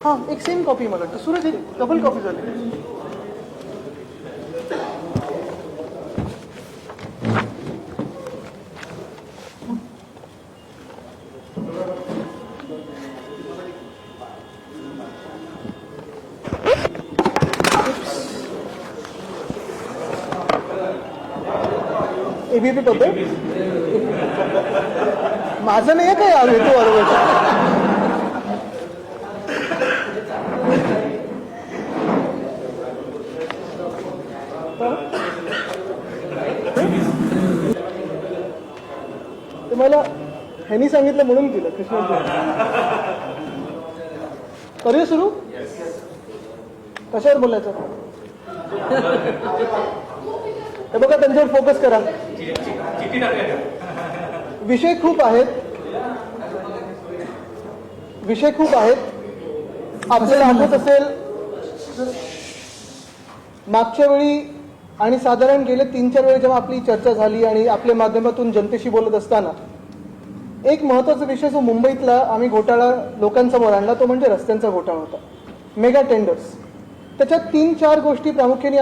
हाँ एक same copy मला वाटतं सूरज एक डबल कॉपी झाली. एबीपी पद्धत माझं नाही काय यार हेतू बरोबर. ते मला ह्यांनी सांगितलं म्हणून केलं. करूया सुरू. कशावर बोलायचं हे बघा, त्यांच्यावर फोकस करा. विषय खूप आहेत. आपल्याला आठवत असेल मागच्या वेळी आणि साधारण गेले 3-4 वेळी जेव्हा आपली चर्चा झाली आणि आपल्या माध्यमातून जनतेशी बोलत असताना एक महत्त्वाचा विषय जो मुंबईतला आम्ही घोटाळा लोकांसमोर आणला तो म्हणजे रस्त्यांचा घोटाळा होता. Mega tenders. त्याच्यात 3-4 गोष्टी प्रामुख्याने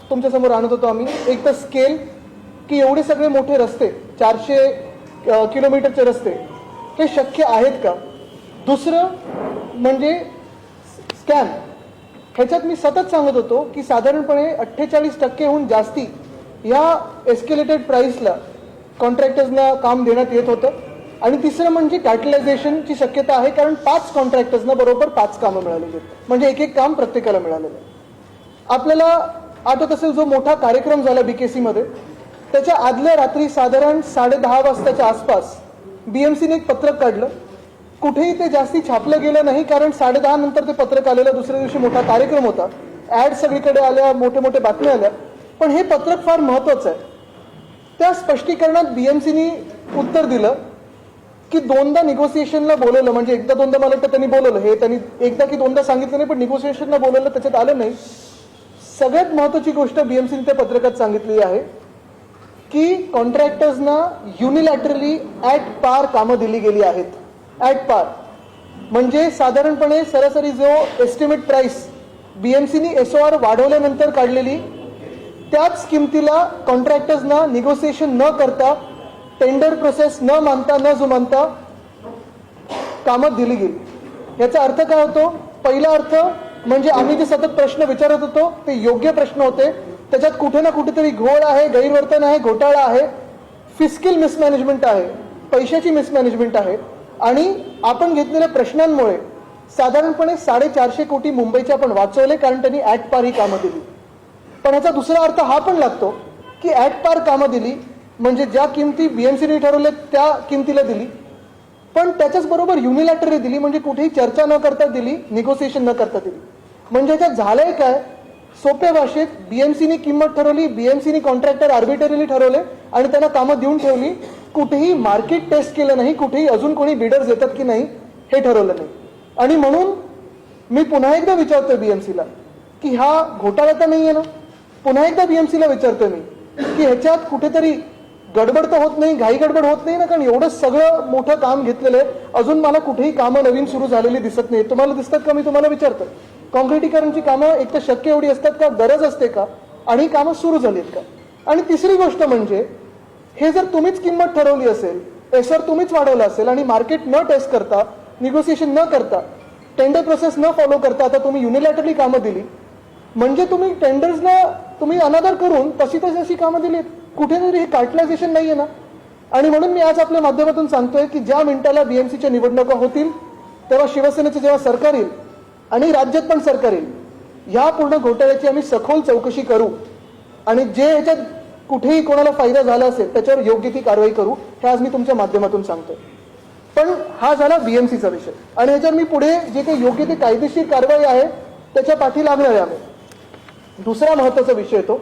तुमच्यासमोर आणत होतो आम्ही. एक तर स्केल, की एवढे सगळे मोठे रस्ते 400 किलोमीटरचे रस्ते हे शक्य आहेत का. दुसरं म्हणजे स्कॅम. ह्याच्यात मी सतत सांगत होतो की साधारणपणे 48%हून जास्ती या एस्केलेटेड प्राइसला कॉन्ट्रॅक्टर्सना काम देण्यात येत होतं. आणि तिसरं म्हणजे कॅटलायझेशनची शक्यता आहे, कारण 5 कॉन्ट्रॅक्टर्सना बरोबर 5 कामं मिळालेली आहेत, म्हणजे एक काम प्रत्येकाला मिळालेलं आहे. आपल्याला आठवत असेल जो मोठा कार्यक्रम झाला BKC मध्ये, त्याच्या आदल्या रात्री साधारण 10:30 वाजताच्या आसपास BMCने एक पत्रक काढलं. कुठेही ते जास्ती छापलं गेलं नाही, कारण 10:30 नंतर ते पत्रक आलेलं. दुसऱ्या दिवशी मोठा कार्यक्रम होता, ऍड सगळीकडे आल्या, मोठे मोठे बातम्या आल्या. पण हे पत्रक फार महत्वाचं आहे. त्या स्पष्टीकरणात BMCने उत्तर दिलं की 2दा निगोसिएशनला बोलवलं, म्हणजे एकदा 2दा मला वाटतं त्यांनी बोलवलं. हे त्यांनी एकदा की 2दा सांगितलं नाही, पण निगोसिएशनला बोलवलं, त्याच्यात आलं नाही. सगळ्यात महत्वाची गोष्ट BMCने त्या पत्रकात सांगितली आहे की कॉन्ट्रॅक्टर्सना युनिलॅटरली ॲट पार कामं दिली गेली आहेत. ॲट पार म्हणजे साधारणपणे सरासरी जो एस्टिमेट प्राइस BMCने SOR वाढवल्यानंतर काढलेली त्याच किमतीला कॉन्ट्रॅक्टर्सना निगोसिएशन न करता, टेंडर प्रोसेस न मानता, न जुमानता कामं दिली गेली. याचा अर्थ काय होतो? पहिला अर्थ म्हणजे आम्ही जे सतत प्रश्न विचारत होतो ते योग्य प्रश्न होते. त्याच्यात कुठे ना कुठेतरी घोळ आहे, गैरवर्तन आहे, घोटाळा आहे, फिस्कल मिसमॅनेजमेंट आहे, पैशाची मिसमॅनेजमेंट आहे. आणि आपण घेतलेल्या प्रश्नांमुळे साधारणपणे 450 कोटी मुंबईचे आपण वाचवले, कारण त्यांनी ॲट पार ही कामं दिली. पण याचा दुसरा अर्थ हा पण लागतो की ॲट पार कामं दिली म्हणजे ज्या किमती BMCने ठरवल्या त्या किमतीला दिली, पण त्याच्याच बरोबर युनिलॅटरली दिली, म्हणजे कुठेही चर्चा न करता दिली, निगोसिएशन न करता दिली. म्हणजे याच्यात झालंय काय? सोप्या भाषेत BMCने किंमत ठरवली, BMCने कॉन्ट्रॅक्टर आर्बिटरीली ठरवले आणि त्यांना कामं देऊन ठेवली. कुठेही मार्केट टेस्ट केलं नाही, कुठेही अजून कोणी बिडर्स येतात की नाही हे ठरवलं नाही. आणि म्हणून मी पुन्हा एकदा विचारतोय BMCला की हा घोटाळा तर नाहीये ना. पुन्हा एकदा BMCला विचारतोय मी की ह्याच्यात कुठेतरी गडबड तर होत नाही, घाई गडबड होत नाही ना, कारण एवढं सगळं मोठं काम घेतलेलं आहे, अजून मला कुठेही कामं नवीन सुरू झालेली दिसत नाही. तुम्हाला दिसतात का? मी तुम्हाला विचारतो. कॉन्क्रिटीकरणची कामं एक तर शक्य एवढी असतात का, गरज असते का, आणि कामं सुरू झालीत का. आणि तिसरी गोष्ट म्हणजे हे जर तुम्हीच किंमत ठरवली असेल, SOR तुम्हीच वाढवलं असेल आणि मार्केट न टेस्ट करता, निगोसिएशन न करता, टेंडर प्रोसेस न फॉलो करता आता तुम्ही युनिलॅटरली कामं दिली, म्हणजे तुम्ही टेंडर्सला तुम्ही अनादर करून तशी कामं दिलीत. कुठेतरी हे कार्टलायझेशन नाहीये ना. आणि म्हणून मी आज आपल्या माध्यमातून सांगतोय की ज्या मिनिटाला BMCच्या निवडणुका होतील तेव्हा शिवसेनेचे जेव्हा सरकार येईल आणि राज्यात पण सरकार येईल, या पूर्ण घोटाळ्याची आम्ही सखोल चौकशी करू आणि जे ह्याच्यात कुठेही कोणाला फायदा झाला असेल त्याच्यावर योग्य ती कारवाई करू. हे आज मी तुमच्या माध्यमातून सांगतोय. पण हा झाला BMCचा विषय आणि ह्याच्यावर मी पुढे जे काही योग्य ती कायदेशीर कारवाई आहे त्याच्या पाठी लागणार आहे आम्ही. दुसरा महत्वाचा विषय येतो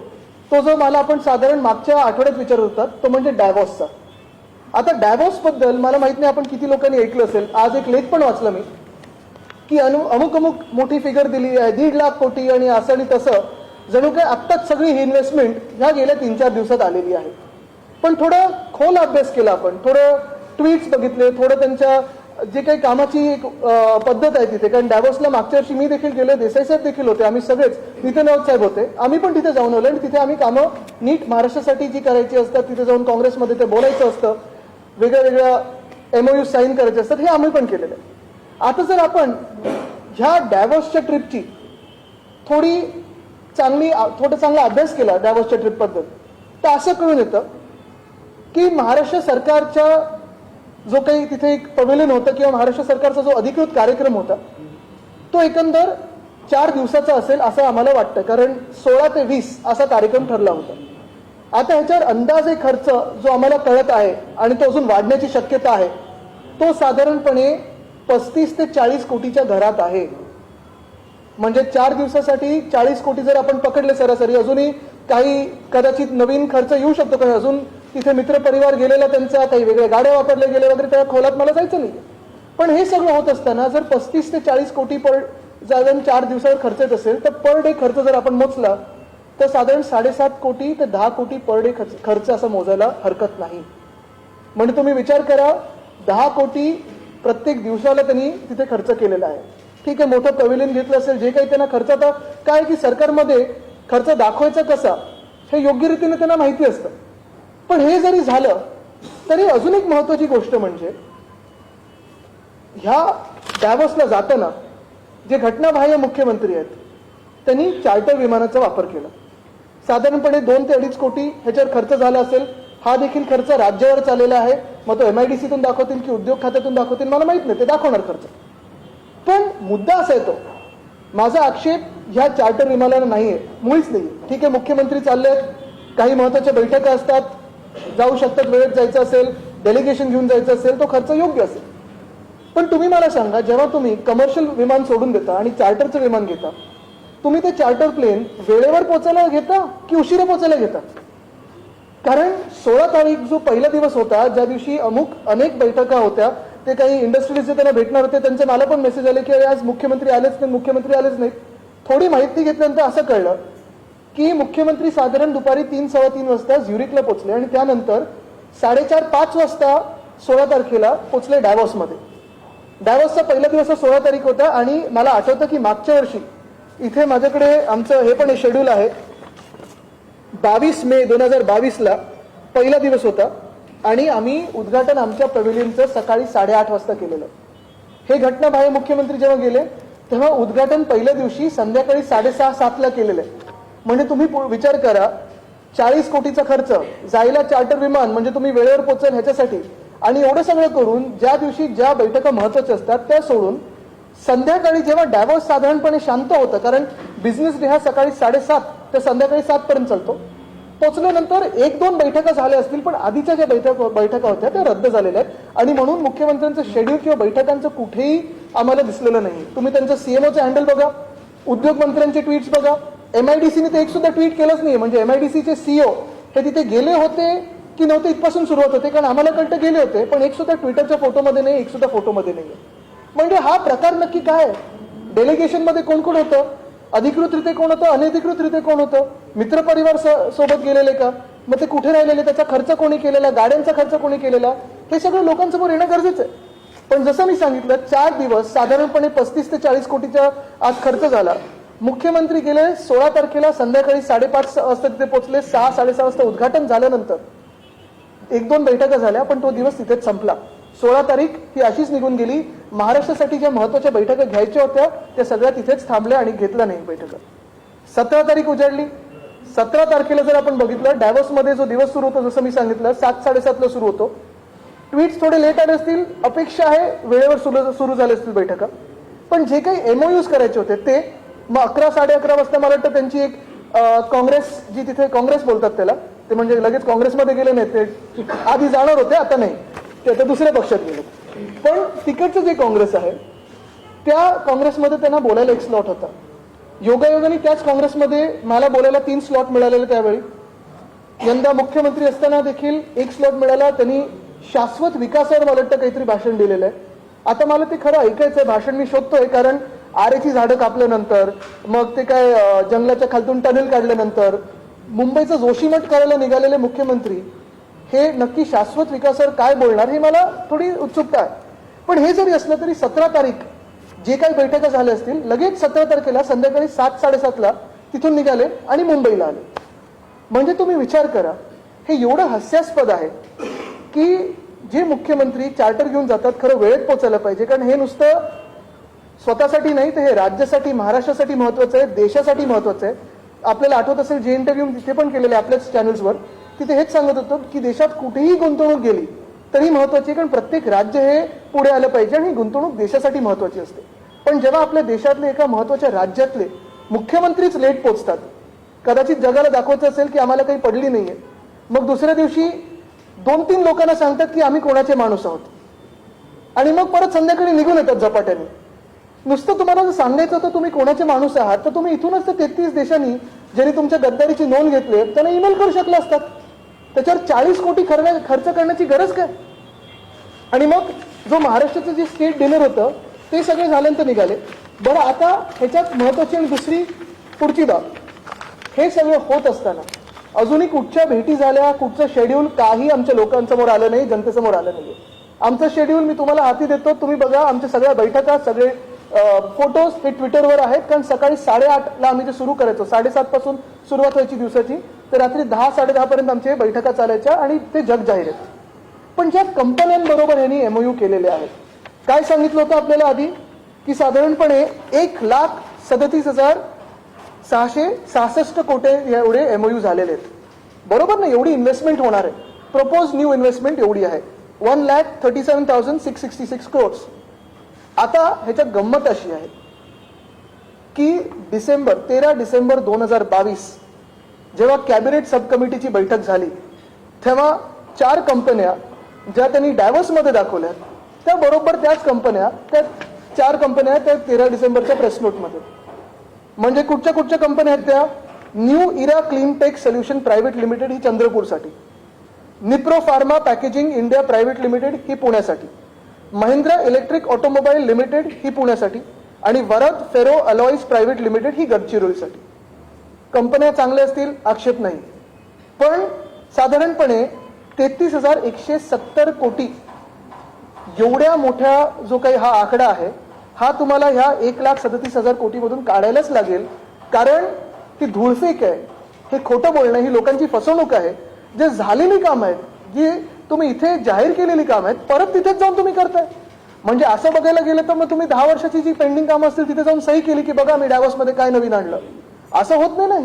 तो जो मला आपण साधारण मागच्या आठवड्यात विचारत होतात, तो म्हणजे डॅव्हॉसचा. आता डॅव्हॉस बद्दल मला माहित नाही आपण किती लोकांनी ऐकलं असेल. आज एक लेख पण वाचला मी की अमुक मोठी फिगर दिली आहे, 1.5 लाख कोटी आणि असं आणि तसं, जणू काय आत्ताच सगळी ही इन्व्हेस्टमेंट ह्या गेल्या 3-4 दिवसात आलेली आहे. पण थोडं खोल अभ्यास केला आपण, थोडं ट्विट्स बघितले, थोडं त्यांच्या जे काही कामाची एक पद्धत आहे तिथे, कारण डॅव्होसला मागच्या वर्षी मी देखील गेलो, देसाई साहेब देखील होते, आम्ही सगळेच, नितीन राऊत साहेब होते, आम्ही पण तिथे जाऊन आलो आणि तिथे आम्ही कामं नीट महाराष्ट्रासाठी जी करायची असतात तिथे जाऊन काँग्रेसमध्ये ते बोलायचं असतं, वेगळ्या वेगळ्या MOU साईन करायचे असतात, हे आम्ही पण केलेलं आहे. आता जर आपण ह्या डॅव्होसच्या ट्रिपची थोडा चांगला अभ्यास केला डॅव्होसच्या ट्रिपबद्दल, तर असं कळून येतं की महाराष्ट्र सरकारच्या जो काही तिथे एक पवेलियन होतं किंवा महाराष्ट्र सरकारचा जो अधिकृत कार्यक्रम होता तो एकंदर 4 दिवसाचा असेल असं आम्हाला वाटतं, कारण 16 ते 20 असा कार्यक्रम ठरला होता. आता ह्याच्यावर अंदाजे खर्च जो आम्हाला कळत आहे आणि तो अजून वाढण्याची शक्यता आहे तो साधारणपणे 35 ते 40 कोटीच्या घरात आहे. म्हणजे 4 दिवसासाठी 40 कोटी जर आपण पकडले सरासरी, अजूनही काही कदाचित नवीन खर्च येऊ शकतो, कारण अजून तिथे मित्रपरिवार गेलेला त्यांचा, काही वेगळ्या गाड्या वापरल्या गेल्या वगैरे, त्या खोलात मला जायचं नाही. पण हे सगळं होत असताना जर 35 ते 40 कोटी पर साधारण 4 दिवसावर खर्च येत असेल तर पर डे खर्च जर आपण मोजला तर साधारण 7.5 कोटी ते 10 कोटी पर डे खर्च असं मोजायला हरकत नाही. म्हणजे तुम्ही विचार करा, 10 कोटी प्रत्येक दिवसाला त्यांनी तिथे खर्च केलेला आहे. ठीक आहे, मोठं पवेलियन घेतलं असेल, जे काही त्यांना खर्च, आता काय की सरकारमध्ये खर्च दाखवायचा कसा हे योग्य रीतीने त्यांना माहिती असतं. पण हे जरी झालं तरी अजून एक महत्वाची गोष्ट म्हणजे ह्या डॅव्होसला जाताना जे घटनाबाह्य मुख्यमंत्री आहेत त्यांनी चार्टर विमानाचा वापर केला. साधारणपणे 2 ते 2.5 कोटी ह्याच्यावर खर्च झाला असेल. हा देखील खर्च राज्यावर चाललेला आहे. मग तो MIDCतून दाखवतील की उद्योग खात्यातून दाखवतील मला माहित नाही, ते दाखवणार खर्च. पण मुद्दा असा येतो, माझा आक्षेप ह्या चार्टर विमानाला नाहीये, मुळीच नाही. ठीक आहे, मुख्यमंत्री चाललेत, काही महत्वाच्या बैठका असतात, जाऊ शकतात, वेळेत जायचं असेल, डेलिगेशन घेऊन जायचं असेल, तो खर्च योग्य असेल. पण तुम्ही मला सांगा, जेव्हा तुम्ही कमर्शियल विमान सोडून देता आणि चार्टरचं विमान घेता, तुम्ही ते चार्टर प्लेन वेळेवर पोहोचायला घेता की उशिरा पोहोचायला घेता? कारण 16 तारीख जो पहिला दिवस होता, ज्या दिवशी अनेक बैठका होत्या, ते काही इंडस्ट्रीज त्यांना भेटणार होते, त्यांचे मला पण मेसेज आले की आज मुख्यमंत्री आलेच नाहीत. थोडी माहिती घेतल्यानंतर असं कळलं की मुख्यमंत्री साधारण दुपारी 3-3:15 वाजता झ्युरिकला पोहोचले आणि त्यानंतर 4:30-5 वाजता 16 तारखेला पोहोचले डॅव्होसमध्ये. डॅव्होसचा पहिला दिवस 16 तारीख होता आणि मला आठवतं की मागच्या वर्षी इथे माझ्याकडे आमचं हे पण शेड्यूल आहे, 22 मे 2022ला पहिला दिवस होता आणि आम्ही उद्घाटन आमच्या पवेलियनचं सकाळी 8:30 वाजता केलेलं. हे घटनाबाह्य मुख्यमंत्री जेव्हा गेले तेव्हा उद्घाटन पहिल्या दिवशी संध्याकाळी 6:30-7ला केलेलं आहे. म्हणजे तुम्ही विचार करा, 40 कोटीचा खर्च, जायला चार्टर विमान, म्हणजे तुम्ही वेळेवर पोहोचाल ह्याच्यासाठी, आणि एवढं सगळं करून ज्या दिवशी ज्या बैठका महत्वाच्या असतात त्या सोडून संध्याकाळी जेव्हा डॅव्होस साधारणपणे शांत होतं, कारण बिझनेस डे हा सकाळी 7:30 ते संध्याकाळी 7 पर्यंत चालतो, पोहोचल्यानंतर 1-2 बैठका झाल्या असतील, पण आधीच्या ज्या बैठका होत्या त्या रद्द झालेल्या आहेत आणि म्हणून मुख्यमंत्र्यांचं शेड्यूल किंवा बैठकांचं कुठेही आम्हाला दिसलेलं नाही. तुम्ही त्यांचं CMOचं हँडल बघा, उद्योग मंत्र्यांचे ट्विट्स बघा, MIDCने ते एक सुद्धा ट्विट केलंच नाही. म्हणजे MIDCचे CEO हे तिथे गेले होते की नव्हते इथपासून सुरुवात होते, कारण आम्हाला कळतं गेले होते, पण एक सुद्धा ट्विटरच्या फोटोमध्ये नाही, एक सुद्धा फोटोमध्ये नाही. म्हणजे हा प्रकार नक्की काय? डेलिगेशन मध्ये कोण कोण होतं, अधिकृतरित्या कोण होतं, अनधिकृतरित्या कोण होतं, मित्रपरिवार सोबत गेलेले का, मग ते कुठे राहिलेले, त्याचा खर्च कोणी केलेला, गाड्यांचा खर्च कोणी केलेला, हे सगळं लोकांसमोर येणं गरजेचं आहे. पण जसं मी सांगितलं, 4 दिवस साधारणपणे 35 ते 40 कोटीचा आज खर्च झाला. मुख्यमंत्री गेले 16 तारखेला संध्याकाळी 5:30 वाजता तिथे पोहोचले. 6-6:30 वाजता उद्घाटन झाल्यानंतर 1-2 बैठका झाल्या, पण तो दिवस तिथेच संपला. 16 तारीख ही अशीच निघून गेली. महाराष्ट्रासाठी ज्या महत्वाच्या बैठका घ्यायच्या होत्या त्या सगळ्या तिथेच थांबल्या आणि घेतल्या नाही बैठका. 17 तारीख उजाडली. 17 तारखेला जर आपण बघितलं, डॅव्होसमध्ये जो दिवस सुरू होतो, जसं मी सांगितलं 7-7:30ला सुरू होतो. ट्विट्स थोडे लेट आले असतील, अपेक्षा आहे वेळेवर सुरू झाले असतील बैठका, पण जे काही MOUs करायचे होते ते मग 11-11:30 वाजता मला वाटतं त्यांची एक काँग्रेस, जी तिथे काँग्रेस बोलतात त्याला, ते म्हणजे लगेच काँग्रेसमध्ये गेले नाही, ते आधी जाणार होते, आता नाही, ते आता दुसऱ्या पक्षात गेले. पण तिकडचं जे काँग्रेस आहे त्या काँग्रेसमध्ये त्यांना बोलायला एक स्लॉट होता. योगायोगाने त्याच काँग्रेसमध्ये मला बोलायला 3 स्लॉट मिळालेले त्यावेळी. यंदा मुख्यमंत्री असताना देखील एक स्लॉट मिळाला. त्यांनी शाश्वत विकासावर मला वाटतं काहीतरी भाषण दिलेलं आहे. आता मला ते खरं ऐकायचंय भाषण, मी शोधतोय, कारण आरेची झाडं कापल्यानंतर, मग ते काय जंगलाच्या खालतून टनेल काढल्यानंतर मुंबईचं जोशीमठ करायला निघालेले मुख्यमंत्री हे नक्की शाश्वत विकासावर काय बोलणार, हे मला थोडी उत्सुकता आहे. पण हे जरी असलं तरी 17 तारीख जे काही बैठका झाल्या असतील लगेच 17 तारखेला संध्याकाळी 7-7:30ला तिथून निघाले आणि मुंबईला आले. म्हणजे तुम्ही विचार करा, हे एवढं हास्यास्पद आहे की जे मुख्यमंत्री चार्टर घेऊन जातात खरं वेळेत पोहोचायला पाहिजे, कारण हे नुसतं स्वतःसाठी नाही तर हे राज्यासाठी, महाराष्ट्रासाठी महत्वाचं आहे, देशासाठी महत्वाचं आहे. आपल्याला आठवत असेल जे इंटरव्ह्यू तिथे पण केलेले आपल्याच चॅनल्सवर, तिथे हेच सांगत होतो की देशात कुठेही गुंतवणूक गेली तरी महत्वाची आहे, कारण प्रत्येक राज्य हे पुढे आलं पाहिजे आणि गुंतवणूक देशासाठी महत्वाची असते. पण जेव्हा आपल्या देशातले एका महत्वाच्या राज्यातले मुख्यमंत्रीच लेट पोहोचतात, कदाचित जगाला दाखवायचं असेल की आम्हाला काही पडली नाहीये, मग दुसऱ्या दिवशी 2-3 लोकांना सांगतात की आम्ही कोणाचे माणूस आहोत आणि मग परत संध्याकाळी निघून येतात झपाट्याने. नुसतं तुम्हाला जर सांगायचं होतं तुम्ही कोणाचे माणूस आहात तर तुम्ही इथूनच त्या 33 देशांनी ज्यांनी तुमच्या गद्दारीची नोंद घेतली त्यांना ईमेल करू शकला असतात. त्याच्यावर 40 कोटी खर्च करण्याची गरज काय? आणि मग जो महाराष्ट्राचं जे स्टेट डिनर होतं ते सगळे झाल्यानंतर निघाले. बरं, आता ह्याच्यात महत्वाची आणि दुसरी पुढची बाब, हे सगळं होत असताना अजूनही कुठच्या भेटी झाल्या, कुठचं शेड्यूल काही आमच्या लोकांसमोर आलं नाही, जनतेसमोर आलं नाहीये. आमचं शेड्यूल मी तुम्हाला हाती देतो, तुम्ही बघा. आमच्या सगळ्या बैठका, सगळे फोटोज हे ट्विटरवर आहेत, कारण सकाळी 8:30ला आम्ही ते सुरू करायचो. 7:30 पासून सुरुवात व्हायची दिवसाची, तर रात्री 10-10:30 पर्यंत आमच्या बैठका चालायच्या आणि ते जग जाहीर आहेत. पण ज्या कंपन्यांबरोबर यांनी MOU केलेले आहेत, काय सांगितलं होतं आपल्याला आधी की साधारणपणे 1,37,666 कोटी एवढे MOU झालेले आहेत. बरोबर ना? एवढी इन्व्हेस्टमेंट होणार आहे. प्रपोज न्यू इन्व्हेस्टमेंट एवढी आहे 1,37,666 crores. आता ह्याच्यात गंमत अशी आहे की 13 डिसेंबर 2022 जेव्हा कॅबिनेट सब कमिटीची बैठक झाली तेव्हा 4 कंपन्या ज्या त्यांनी डायव्हर्समध्ये दाखवल्या त्या बरोबर त्याच कंपन्या, त्या 4 कंपन्या त्या 13 डिसेंबरच्या प्रेस नोटमध्ये. म्हणजे कुठच्या कंपन्या आहेत त्या? New era clean tech solution private limited ही चंद्रपूरसाठी, Nipro pharma packaging India private limited ही पुण्यासाठी, महिंद्रा इलेक्ट्रिक ऑटोमोबाईल लिमिटेड ही पुण्यासाठी आणि Varad ferro alloys private limited ही गडचिरोलीसाठी. कंपन्या चांगल्या असतील, आक्षेप नाही, पण साधारणपणे 33,170 कोटी एवढ्या मोठ्या जो काही हा आकडा आहे हा तुम्हाला ह्या 1,37,000 कोटीमधून काढायलाच लागेल, कारण ती धूळफेक आहे, हे खोटं बोलणं, ही लोकांची फसवणूक आहे. जे झालेली काम आहेत, जी तुम्ही इथे जाहीर केलेली काम आहेत, परत तिथेच जाऊन तुम्ही करताय. म्हणजे असं बघायला गेलं तर मग तुम्ही 10 वर्षाची जी पेंडिंग कामं असतील तिथे जाऊन सही केली की बघा मी डायव्हर्समध्ये काय नवीन आणलं, असं होत नाही ना.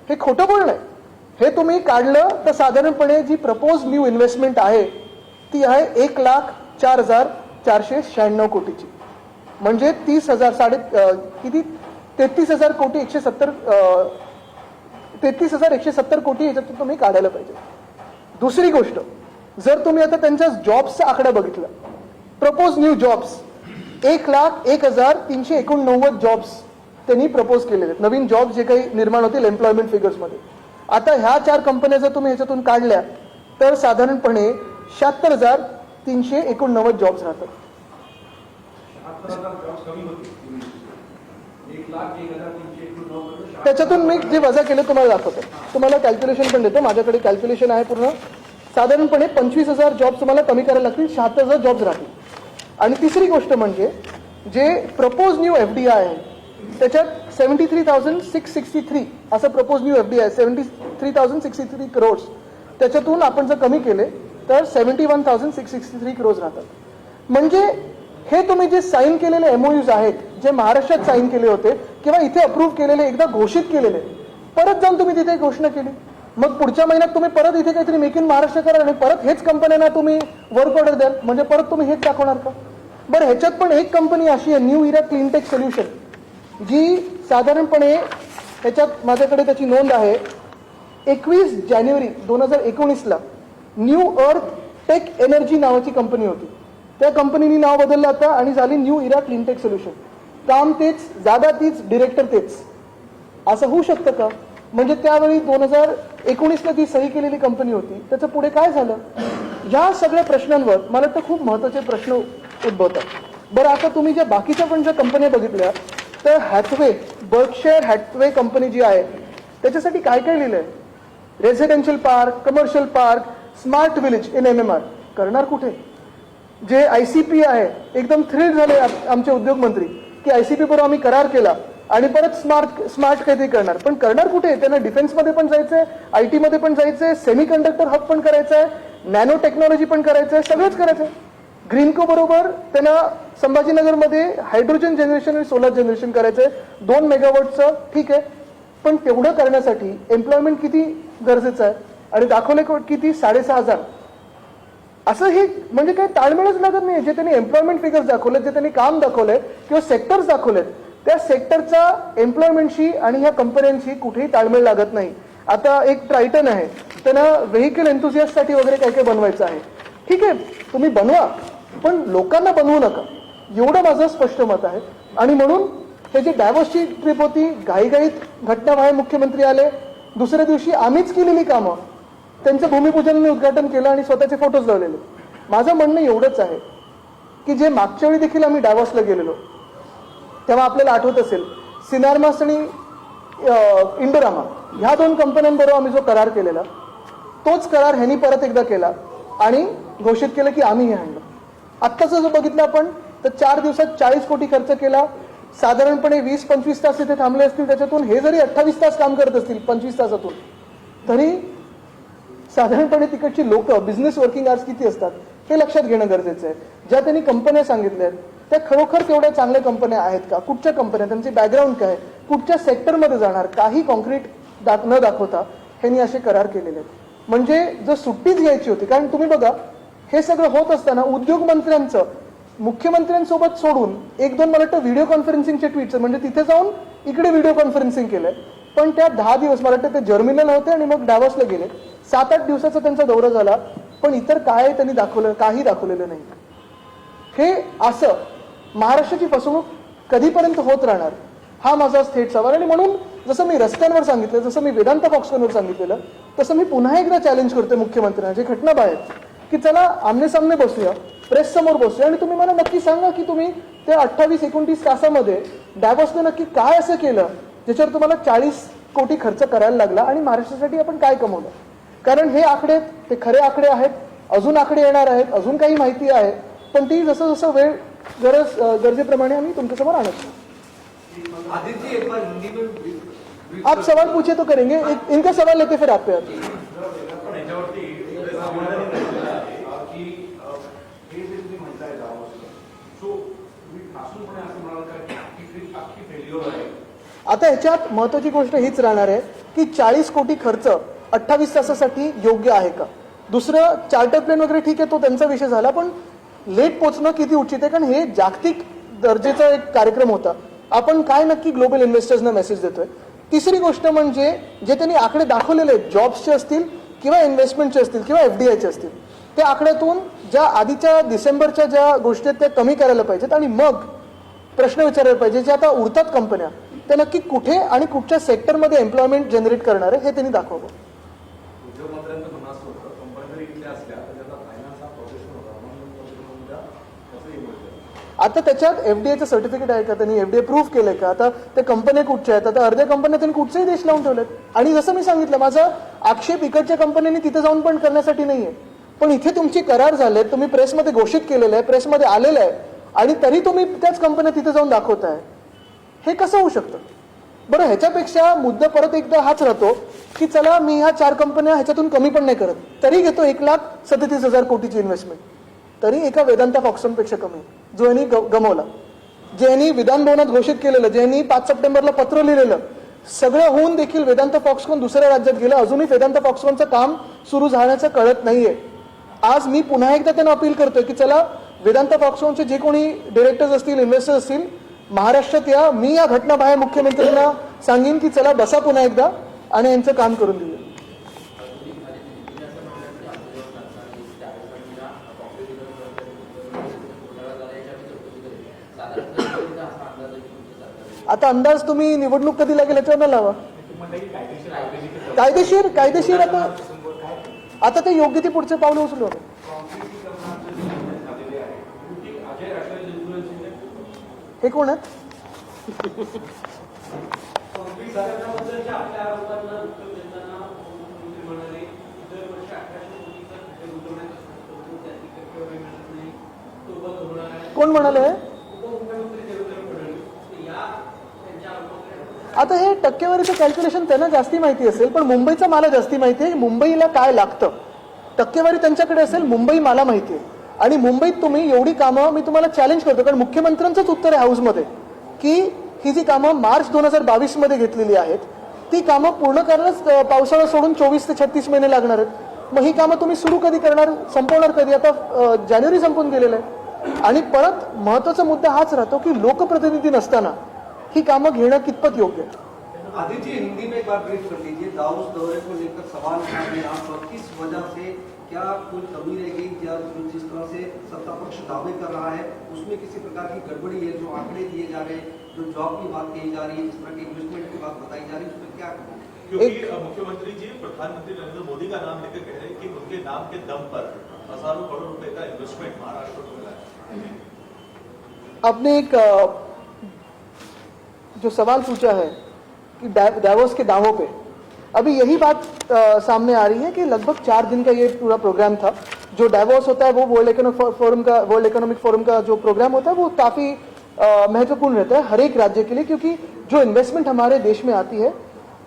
हे खोटं बोलणं आहे. हे तुम्ही काढलं तर साधारणपणे जी प्रपोज न्यू इन्व्हेस्टमेंट आहे ती आहे 1,04,496 कोटीची. म्हणजे 33,000 कोटी 33,170 कोटी याच्यातून तुम्ही काढायला पाहिजे. दुसरी गोष्ट, जर तुम्ही आता त्यांच्या जॉब्सचा आकडा बघितला, प्रपोज न्यू जॉब्स 1,01,389 जॉब्स त्यांनी प्रपोज केलेले आहेत, नवीन जॉब जे काही निर्माण होतील एम्प्लॉयमेंट फिगर्समध्ये. आता ह्या 4 कंपन्या जर तुम्ही ह्याच्यातून काढल्या तर साधारणपणे 76,389 जॉब्स राहतात. त्याच्यातून मी जे वजा केले तुम्हाला दाखवतो, तुम्हाला कॅल्क्युलेशन पण देतो, माझ्याकडे कॅल्क्युलेशन आहे पूर्ण. साधारणपणे 25,000 जॉब्स तुम्हाला कमी करायला लागतील, 76,000 जॉब्स राहतील. आणि तिसरी गोष्ट म्हणजे जे प्रपोज न्यू FDI आहे त्याच्यात 73,663 असं प्रपोज न्यू FDI 73,663 crores, त्याच्यातून आपण जर कमी केले तर 71,663 crores राहतात. म्हणजे हे तुम्ही जे साईन केलेले MOUs आहेत, जे महाराष्ट्रात साईन केले होते किंवा इथे अप्रूव्ह केलेले, एकदा घोषित केलेले, परत जाऊन तुम्ही तिथे घोषणा केली, मग पुढच्या महिन्यात तुम्ही परत इथे काहीतरी मेक इन महाराष्ट्र करा आणि परत हेच कंपन्यांना तुम्ही वर्क ऑर्डर द्याल, म्हणजे परत तुम्ही हेच दाखवणार का? बरं, ह्याच्यात पण एक कंपनी अशी आहे new era clean tech solution, जी साधारणपणे ह्याच्यात माझ्याकडे त्याची नोंद आहे 21 जानेवारी 2019ला न्यू अर्थ टेक एनर्जी नावाची कंपनी होती. त्या कंपनीने नाव बदललं आता आणि झाली new era clean tech solution. काम तेच, जागा तीच, डिरेक्टर तेच. असं होऊ शकतं का? म्हणजे त्यावेळी 2019ला ती सही केलेली कंपनी होती, त्याचं पुढे काय झालं? या सगळ्या प्रश्नांवर मला वाटतं खूप महत्वाचे प्रश्न उद्भवतात. बरं, आता तुम्ही ज्या बाकीच्या पण ज्या कंपन्या बघितल्या तर हॅथवे, बर्कशायर हॅथवे कंपनी जी आहे त्याच्यासाठी काय काय लिहिलंय? Residential park, commercial park, smart village in MMR. करणार कुठे? जे ICP आहे, एकदम थ्रिल झाले आमचे उद्योग मंत्री की ICP बरोबर आम्ही करार केला आणि परत स्मार्ट काहीतरी करणार. पण करणार कुठे? त्यांना डिफेन्समध्ये पण जायचंय, IT मध्ये पण जायचंय, सेमीकंडक्टर हब पण करायचं आहे, नॅनो टेक्नॉलॉजी पण करायचं आहे, सगळंच करायचं आहे. ग्रीनको बरोबर त्यांना संभाजीनगरमध्ये हायड्रोजन जनरेशन आणि सोलर जनरेशन करायचंय 2 मेगावॉटचं. ठीक आहे, पण तेवढं करण्यासाठी एम्प्लॉयमेंट किती गरजेचं आहे आणि दाखवले किती 6,500. असं हे म्हणजे काही ताळमेळच लागत नाही. जे त्यांनी एम्प्लॉयमेंट फिगर्स दाखवलेत, जे त्यांनी काम दाखवलंय किंवा सेक्टर्स दाखवलेत, त्या सेक्टरचा एम्प्लॉयमेंटशी आणि ह्या कंपन्यांशी कुठेही ताळमेळ लागत नाही. आता एक ट्रायटन आहे, त्यांना व्हेकल एन्थुसियास्टसाठी वगैरे काय काय बनवायचं आहे. ठीक आहे, तुम्ही बनवा, पण लोकांना बनवू नका, एवढं माझं स्पष्ट मत आहे. आणि म्हणून हे जे डॅव्होसची ट्रिप होती, घाईघाईत घटनाबाहेर मुख्यमंत्री आले, दुसऱ्या दिवशी आम्हीच केलेली कामं, त्यांचं भूमिपूजन उद्घाटन केलं आणि स्वतःचे फोटोज लावलेले. माझं म्हणणं एवढंच आहे की जे मागच्या वेळी देखील आम्ही डॅव्होसला गेलेलो तेव्हा आपल्याला आठवत असेल, सिनार्मास आणि इंडोरामा ह्या 2 कंपन्यांबरोबर आम्ही जो करार केलेला, तोच करार ह्यांनी परत एकदा केला आणि घोषित केलं की आम्ही हे आणलं. आत्ताचं जो बघितलं आपण तर 4 दिवसात 40 कोटी खर्च केला. साधारणपणे 20-25 तास इथे थांबले असतील, त्याच्यातून हे जरी 28 तास काम करत असतील 25 तासातून, तरी साधारणपणे तिकडची लोक बिझनेस वर्किंग आवर्स किती असतात हे लक्षात घेणं गरजेचं आहे. ज्या त्यांनी कंपन्या सांगितल्या आहेत त्या खरोखर तेवढ्या चांगल्या कंपन्या आहेत का, कुठच्या कंपन्या, त्यांचे बॅकग्राऊंड काय, कुठच्या सेक्टरमध्ये जाणार, काही कॉन्क्रीट न दाखवता ह्यांनी असे करार केलेले आहेत. म्हणजे जर सुट्टीच घ्यायची होती, कारण तुम्ही बघा हे सगळं होत असताना उद्योग मंत्र्यांचं मुख्यमंत्र्यांसोबत सोडून 1-2 मला वाटतं व्हिडिओ कॉन्फरन्सिंगचे ट्विट्स, म्हणजे तिथे जाऊन इकडे व्हिडिओ कॉन्फरन्सिंग केलंय. पण त्या 10 दिवस मला वाटतं ते जर्मनीला होते आणि मग डॅव्होसला गेले. 7-8 दिवसाचा त्यांचा दौरा झाला, पण इतर काय त्यांनी दाखवलं, काही दाखवलेलं नाही. हे असं महाराष्ट्राची फसवणूक कधीपर्यंत होत राहणार हा माझा थेट सवाल. आणि म्हणून जसं मी रस्त्यांवर सांगितलं, जसं मी वेदांत फॉक्सकॉनवर सांगितलेलं, तसं मी पुन्हा एकदा चॅलेंज करतोय मुख्यमंत्र्यांना, जे घटना बाहेर की चला आमने सामने बसूया, प्रेस समोर बसूया आणि तुम्ही मला नक्की सांगा की तुम्ही त्या 28-29 तासामध्ये डॅव्होसने नक्की काय असं केलं ज्याच्यावर तुम्हाला 40 कोटी खर्च करायला लागला आणि महाराष्ट्रासाठी आपण काय कमवलं. कारण हे आकडे ते खरे आकडे आहेत, अजून आकडे येणार आहेत, अजून काही माहिती आहे, पण ती जसं जसं वेळ गरजेप्रमाणे आम्ही तुमच्यासमोर आणत. आप सवाल पूछे तो करेंगे, इनका सवाल लेते फिर आप पे आते. आता ह्याच्यात महत्वाची गोष्ट हीच राहणार आहे की 40 कोटी खर्च 28 तासासाठी योग्य आहे का. दुसरं चार्टर प्लेन वगैरे ठीक आहे, तो त्यांचा विषय झाला, पण लेट पोचणं किती उचित आहे, कारण हे जागतिक दर्जेचा एक कार्यक्रम होता. आपण काय नक्की ग्लोबल इन्व्हेस्टर्सना मेसेज देतोय. तिसरी गोष्ट म्हणजे जे त्यांनी आकडे दाखवलेले आहेत, जॉब्सचे असतील किंवा इन्व्हेस्टमेंटचे असतील किंवा FDIचे असतील, त्या आकड्यातून ज्या आधीच्या डिसेंबरच्या ज्या गोष्टी आहेत त्या कमी करायला पाहिजेत आणि मग प्रश्न विचारायला पाहिजे जे आता उरतात कंपन्या त्या नक्की कुठे आणि कुठच्या सेक्टरमध्ये एम्प्लॉयमेंट जनरेट करणार आहे हे त्यांनी दाखवावं. आता त्याच्यात FDIचं सर्टिफिकेट आहे का, त्यांनी FDI प्रूफ केलंय का, आता ते कंपन्या कुठच्या आहेत, आता अर्ध्या कंपन्या त्यांनी कुठचेही देश लावून ठेवलेत. आणि जसं मी सांगितलं, माझा आक्षेप इकडच्या कंपन्यांनी तिथे जाऊन पण करण्यासाठी नाहीये, पण इथे तुमची करार झाले, तुम्ही प्रेसमध्ये घोषित केलेलं आहे, प्रेसमध्ये आलेलं आहे, आणि तरी तुम्ही त्याच कंपन्या तिथे जाऊन दाखवताय. हे कसं होऊ शकतं बरं. ह्याच्यापेक्षा मुद्दा परत एकदा हाच राहतो की चला मी ह्या 4 कंपन्या ह्याच्यातून कमी पण नाही करत, तरी घेतो 1,37,000 कोटीची इन्व्हेस्टमेंट, तरी एका वेदांता फॉक्सकॉनपेक्षा कमी, जो यांनी गमवला, जे यांनी विधान भवनात घोषित केलेलं, जे यांनी 5 सप्टेंबरला पत्र लिहिलेलं, सगळं होऊन देखील वेदांत फॉक्सकॉन दुसऱ्या राज्यात गेलं. अजूनही वेदांत फॉक्सकॉनचं काम सुरू झाल्याचं कळत नाहीये. आज मी पुन्हा एकदा त्यांना अपील करतोय की चला वेदांत फॉक्सकॉनचे जे कोणी डिरेक्टर्स असतील, इन्व्हेस्टर्स असतील, महाराष्ट्रात या. मी या घटना बाहेर मुख्यमंत्र्यांना सांगेन की चला बसा पुन्हा एकदा आणि यांचं काम करून देऊया. आता अंदाज तुम्ही निवडणूक कधी लागेल याच्यावर लावा. कायदेशीर आता ते योग्य ती पुढचे पावलं उचलू. हे कोण आहेत? कोण म्हणाले? आता हे टक्केवारीचं कॅल्क्युलेशन त्यांना जास्ती माहिती असेल, पण मुंबईचं मला जास्ती माहिती आहे. मुंबईला काय लागतं, टक्केवारी त्यांच्याकडे असेल, मुंबई मला माहिती आहे. आणि मुंबईत तुम्ही एवढी कामं, मी तुम्हाला चॅलेंज करतो, कारण मुख्यमंत्र्यांचंच उत्तर आहे हाऊसमध्ये की ही जी कामं मार्च 2022 मध्ये घेतलेली आहेत ती कामं पूर्ण करायलाच पावसाळा सोडून 24 ते 36 महिने लागणार आहेत. मग ही कामं तुम्ही सुरू कधी करणार, संपवणार कधी? आता जानेवारी संपून गेलेलं आहे. आणि परत महत्वाचा मुद्दा हाच राहतो की लोकप्रतिनिधी नसताना ही कामं घेणं कितपत योग्य आहे. आदित्य, हिंदी में एक बार ब्रीफ कर दीजिए। दाऊद दौरे को लेकर सवाल उठा रहे हैं आप, किस वजह से, क्या कोई कमी रह गई, या जिस तरह से सत्ता पक्ष दावे कर रहा है उसमें किसी प्रकार की गड़बड़ी है? जो आंकड़े दिए जा रहे हैं, जो जॉब की बात कही जा रही है, जिस तरह की इन्वेस्टमेंट की बात बताई जा रही है, उसमें क्या कहें? क्योंकि मुख्यमंत्री जी प्रधानमंत्री नरेंद्र मोदी का नाम लेकर कह रहे हैं कि उनके नाम के दम पर हजारों करोड़ रुपए का इन्वेस्टमेंट महाराष्ट्र को मिला है। आपने एक जो सवाल पूछा है कि डावोस के दावों पे, अभी यही बात सामने आ रही है कि लगभग 4 दिन का ये पूरा प्रोग्राम था. जो डावोस होता है वो वर्ल्ड इकोनॉमिक फोरम का जो प्रोग्राम होता है वो काफी महत्वपूर्ण रहता है हर एक राज्य के लिए, क्योंकि जो इन्वेस्टमेंट हमारे देश में आती है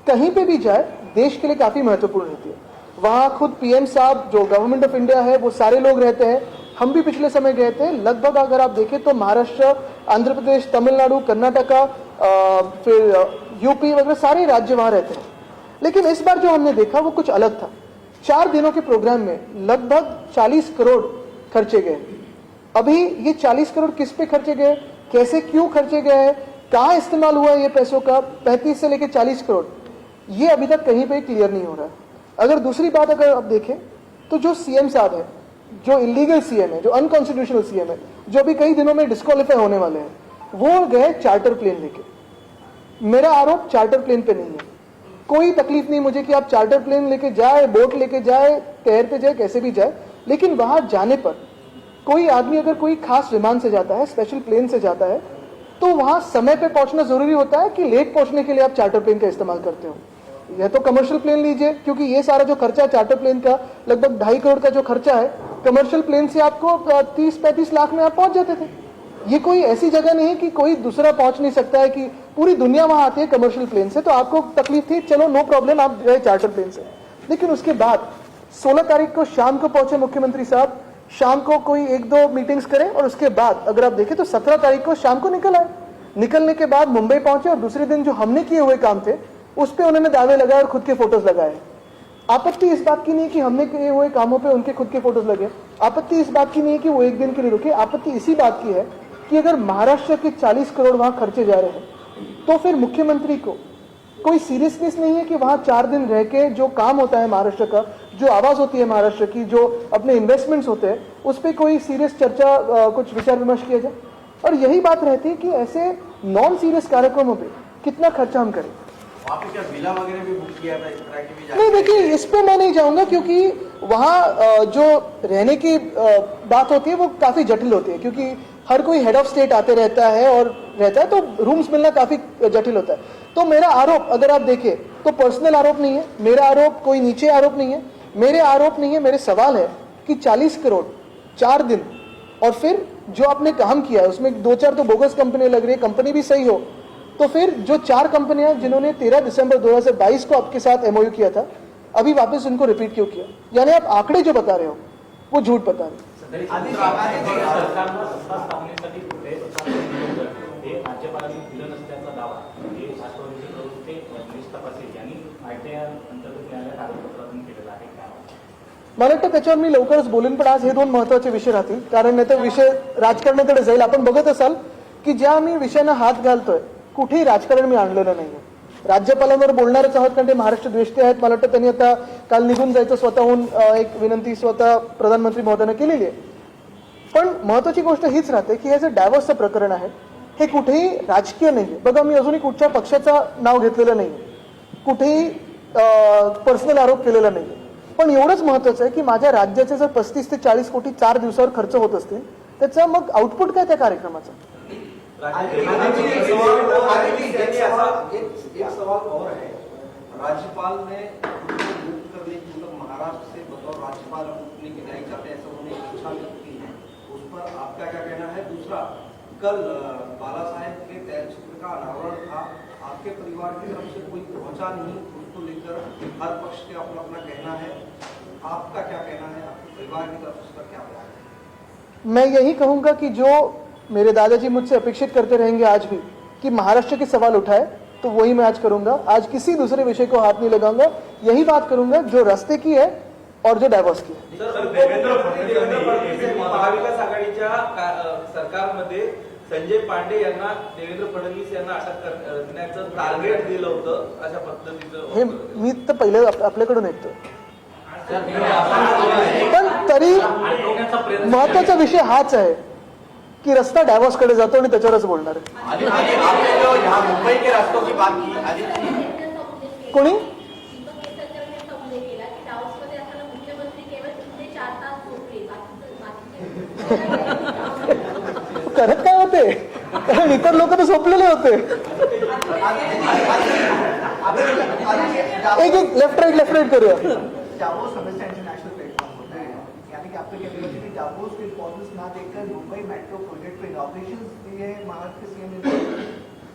कहीं पे भी जाए देश के लिए काफी महत्वपूर्ण रहती है. वहाँ खुद पीएम साहब, जो गवर्नमेंट ऑफ इंडिया है, वो सारे लोग रहते हैं. हम भी पिछले समय गए थे. लगभग अगर आप देखें तो महाराष्ट्र, आंध्र प्रदेश, तमिलनाडु, कर्नाटका, फिर यूपी वगैरह सारे राज्य वहां रहते हैं. लेकिन इस बार जो हमने देखा वो कुछ अलग था. 4 दिनों के प्रोग्राम में लगभग 40 करोड़ खर्चे गए. अभी ये 40 करोड़ किस पे खर्चे गए, कैसे, क्यों खर्चे गए, कहाँ इस्तेमाल हुआ ये पैसों का, 35 से लेकर 40 करोड़, ये अभी तक कहीं पे क्लियर नहीं हो रहा है. अगर दूसरी बात अगर आप देखें तो जो सीएम साहब है, जो इलीगल सीएम है, जो अनकॉन्स्टिट्यूशनल सीएम है, जो अभी कई दिनों में डिस्क्वालीफाई होने वाले हैं, वो गए चार्टर प्लेन लेके. मेरा आरोप चार्टर प्लेन पे नहीं है. कोई तकलीफ नहीं मुझे कि आप चार्टर प्लेन लेके जाए, बोट लेके जाए, तैरते जाए, कैसे भी जाए, लेकिन वहां जाने पर कोई आदमी अगर कोई खास विमान से जाता है, स्पेशल प्लेन से जाता है, तो वहां समय पे पहुंचना जरूरी होता है कि लेट पहुंचने के लिए आप चार्टर प्लेन का इस्तेमाल करते हो. यह तो कमर्शियल प्लेन लीजिए, क्योंकि ये सारा जो खर्चा है चार्टर प्लेन का, लगभग 2.5 करोड़ का जो खर्चा है, कमर्शियल प्लेन से आपको 30-35 लाख में आप पहुंच जाते थे. ये कोई ऐसी जगह नहीं है कि कोई दूसरा पहुंच नहीं सकता है, कि पूरी दुनिया वहां आती है कमर्शियल प्लेन से. तो आपको तकलीफ थी, चलो नो प्रॉब्लम, आप गए चार्टर प्लेन से. लेकिन उसके बाद 16 तारीख को शाम को पहुंचे मुख्यमंत्री साहब, शाम को कोई 1-2 मीटिंग्स करें, और उसके बाद अगर आप देखें तो 17 तारीख को शाम को निकल आए. निकलने के बाद मुंबई पहुंचे, और दूसरे दिन जो हमने किए हुए काम थे उस पर उन्होंने दावे लगाए और खुद के फोटोज लगाए. आपत्ति इस बात की नहीं है कि हमने किए हुए कामों पे उनके खुद के फोटोज लगे. आपत्ति इस बात की नहीं है कि वो एक दिन के लिए रुके. आपत्ति इसी बात की है कि अगर महाराष्ट्र के 40 करोड़ वहां खर्चे जा रहे हैं, तो फिर मुख्यमंत्री को कोई सीरियसनेस नहीं है कि वहां 4 दिन रह के जो काम होता है महाराष्ट्र का, जो आवाज होती है महाराष्ट्र की, जो अपने इन्वेस्टमेंट्स होते हैं, उस पर कोई सीरियस चर्चा, कुछ विचार विमर्श किया जाए. और यही बात रहती है कि ऐसे नॉन सीरियस कार्यक्रमों पे कितना खर्चा हम करें. वहाँ पे क्या विला वगैरह भी बुक किया था, इस तरह की भी? नहीं, देखिए, इस पे मैं नहीं जाऊंगा, क्योंकि वहाँ जो रहने की बात होती है वो काफी जटिल होती है, क्योंकि हर कोई हेड ऑफ स्टेट आते रहता है और रहता है, तो रूम्स मिलना काफी जटिल होता है. तो मेरा आरोप अगर आप देखें तो पर्सनल आरोप नहीं है, मेरा आरोप कोई नीचे आरोप नहीं है, मेरे आरोप नहीं है, मेरे सवाल है कि 40 करोड़ 4 दिन, और फिर जो आपने काम किया है उसमें 2-4 तो बोगस कंपनी लग रही है, कंपनी भी सही हो, तो फिर जो 4 कंपनियां जिन्होंने 13 दिसंबर 2022 को आपके साथ एमओयू किया था, अभी वापस उनको रिपीट क्यों किया? यानी आप आंकड़े जो बता रहे हो वो झूठ बता रहे हो. मला वाटतं त्याच्यावर मी लवकरच बोलेन, पण आज हे 2 महत्वाचे विषय राहतील, कारण नाही तर विषय राजकारणाकडे जाईल. आपण बघत असाल की ज्या आम्ही विषयांना हात घालतोय कुठेही राजकारण मी आणलेलं नाहीये. राज्यपालांवर बोलणारच आहोत, कारण ते महाराष्ट्र द्वेष्टे आहेत. मला वाटतं त्यांनी आता काल निघून जायचं स्वतःहून एक विनंती स्वतः प्रधानमंत्री महोदयांना केलेली आहे. पण महत्वाची गोष्ट हीच राहते की हे जे डायव्हर्सचं प्रकरण आहे हे कुठेही राजकीय नाहीये. बघा, मी अजूनही कुठच्या पक्षाचं नाव घेतलेलं नाहीये, कुठेही पर्सनल आरोप केलेला नाहीये. पण एवढंच महत्वाचं आहे की माझ्या राज्याचे जर 35 ते 40 कोटी 4 दिवसावर खर्च होत असतील, त्याचा मग आउटपुट काय त्या कार्यक्रमाचा? एक सवाल और है. राज्यपाल ने मुक्त करने की, मतलब महाराष्ट्र से बतौर राज्यपाल मुक्त नहीं कराई जाते, ऐसा उन्होंने इच्छा व्यक्त की है. उस पर आपका क्या कहना है? दूसरा, कल बाला साहेब के तैलचित्र का अनावरण था, आपके परिवार की तरफ से कोई पहुंचा नहीं, उसको लेकर हर पक्ष के अपना अपना कहना है, आपका क्या कहना है? आपके परिवार की तरफ से उसका क्या बयान है? मैं यही कहूंगा कि जो मेरे दादाजी मुझसे अपेक्षित करते रहेंगे आज भी कि महाराष्ट्र के सवाल उठाए, तो वही मैं आज करूंगा। आज किसी दूसरे विषय को हाथ नहीं लगाऊंगा, यही बात करूंगा जो रास्ते की है और जो डायव्हर्स की है। देवेंद्र फडणवीस यांनी महाविकास आघाडीच्या सरकारमध्ये संजय पांडे यांना देवेंद्र फडणवीस यांना अटक करण्याचं टार्गेट दिलं होतं, अशा पद्धतीचं हे मी तर पहिले आपल्याकडून ऐकतो, पण तरी महत्वाचा विषय हाच आहे की रस्ता डायव्हर्स कडे जातो आणि त्याच्यावरच बोलणार आहे। मुंबई के रास्तों की बात की कोणी करत काय होते, कारण इतर लोक तर झोपलेले होते। एक एक लेफ्ट राईट करूया। डावोस हमेशा इंटरनेशनल प्लेटफॉर्म होता है, यानी कि आपको क्या कहना चाहिए कि डावोस के इम्पोर्टेंस ना देखकर मुंबई मेट्रो प्रोजेक्ट पे इनॉग्रेशन दिए हैं महाराष्ट्र के सीएम ने,